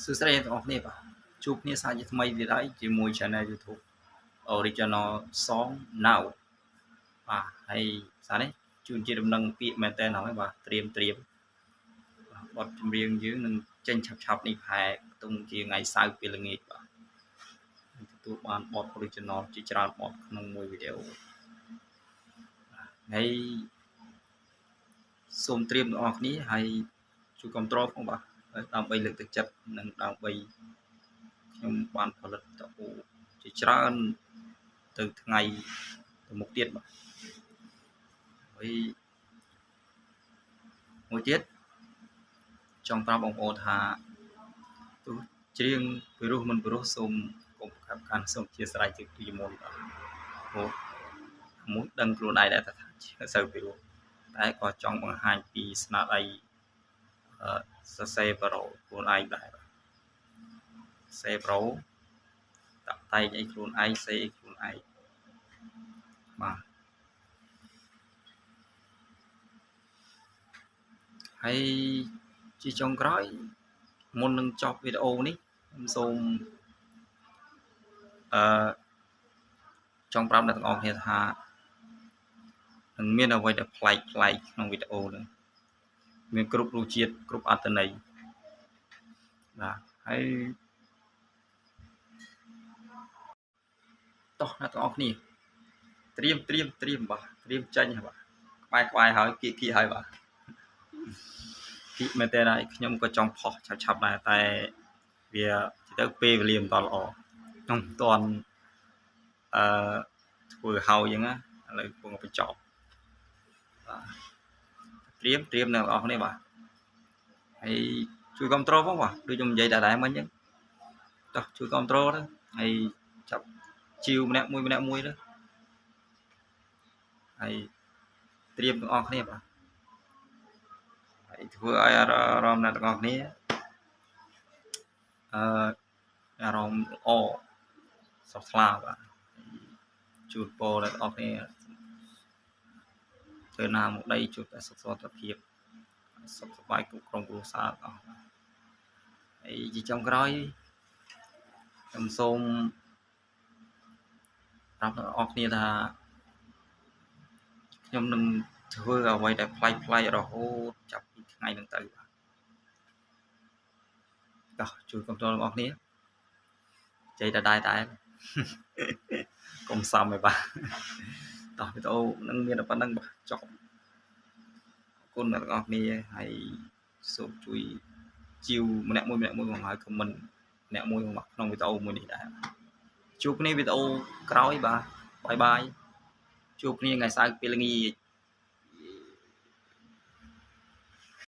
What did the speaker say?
សួស្តីអ្នកទាំងអស់គ្នាបាទជួបគ្នាសាជាថ្មីទៀតហើយជាមួយ Channel YouTube Original Song Now បាទហើយសារនេះជួនជាដំណឹងពាក្យមែនតើហើយបាទត្រៀមបទចម្រៀងយើងនឹងចេញឆាប់នេះប្រហែលទុំជាថ្ងៃសៅរ៍ពេលល្ងាចបាទទទួលបានបទ Original ជាច្រើនបទក្នុងមួយវីដេអូហើយសូមត្រៀមទាំងអស់គ្នាហើយជួយគ្រប់គ្រងផងបាទដើម្បីលើកទឹកចិត្តនិងដើម្បីខ្ញុំបានផលិតវីដេអូជាច្រើនទៅថ្ងៃទៅមុខទៀតបាទហើយមួយទៀតចង់ប្រាប់បងប្អូនថាទោះច្រៀងពីរោះមិនពីរោះសូមកុំខាប់ខានសូមអធិស្ឋានជាមុនបាទព្រោះមួយដឹងខ្លួនឯងដែរថាសូវពីរោះតែក៏ចង់បង្ហាញពីស្នាដៃសរសេរប្រូខ្លួនឯងដែរសេប្រូតាក់តែងអីខ្លួនឯងសេអីខ្លួនឯងបាទហើយជាចុងក្រោយមុននឹងចប់វីដេអូនេះខ្ញុំសូមចង់ប្រាប់អ្នកទាំងអស់គ្នាថានឹងមានអ្វីដែលប្លែកក្នុងវីដេអូនេះមានគ្រប់រសជាតិគ្រប់អត្ថន័យបាទហើយតោះអ្នកទាំងអស់គ្នាត្រៀមបាទត្រៀមចាញ់បាទក្បែរហើយគៀកហើយបាទគៀកមែនតើខ្ញុំក៏ចង់ផុសឆាប់ដែរតែវាទៅពេលវេលាមិនដល់ល្អខ្ញុំមិនទាន់ធ្វើហើយអញ្ចឹងណាឥឡូវកំពុងបញ្ចប់បាទត្រៀមអ្នកទាំងអស់គ្នាបាទហើយជួយគ្រប់គ្រងផងបាទដូចខ្ញុំនិយាយដែរមិញអញ្ចឹងតោះជួយគ្រប់គ្រងទៅហើយចាប់ជីវម្នាក់មួយទៅហើយត្រៀមទាំងអស់គ្នាបាទហើយធ្វើឲ្យអារម្មណ៍អ្នកទាំងអស់គ្នាអារម្មណ៍ល្អស្រស់ថ្លាបាទជូនពរអ្នកទាំងអស់គ្នាធ្វើណាមកដីជួបតែសុខសុខភាពសុខសប្បាយគ្រប់ក្រុមគ្រួសារអស់ហើយជាចុងក្រោយខ្ញុំសូមប្រាប់អ្នកទាំងអស់គ្នាថាខ្ញុំនឹងធ្វើអ្វីដែលប្លែករហូតចាប់ពីថ្ងៃហ្នឹងទៅបាទតោះជួយគ្រប់គ្រងអ្នកទាំងអស់គ្នាជ័យតែកុំសំឯបាទតោះវីដេអូនឹងមានតែប៉ុណ្្នឹងបាទចប់អរគុណអ្នកទាំងអស់គ្នាហើយសូមជួយជីវម្នាក់មួយមកឲ្យខមមិនម្នាក់មួយមកក្នុងវីដេអូមួយនេះដែរជួបគ្នាវីដេអូក្រោយបាទបាយជួបគ្នាថ្ងៃសៅរ៍ពេលល្ងាច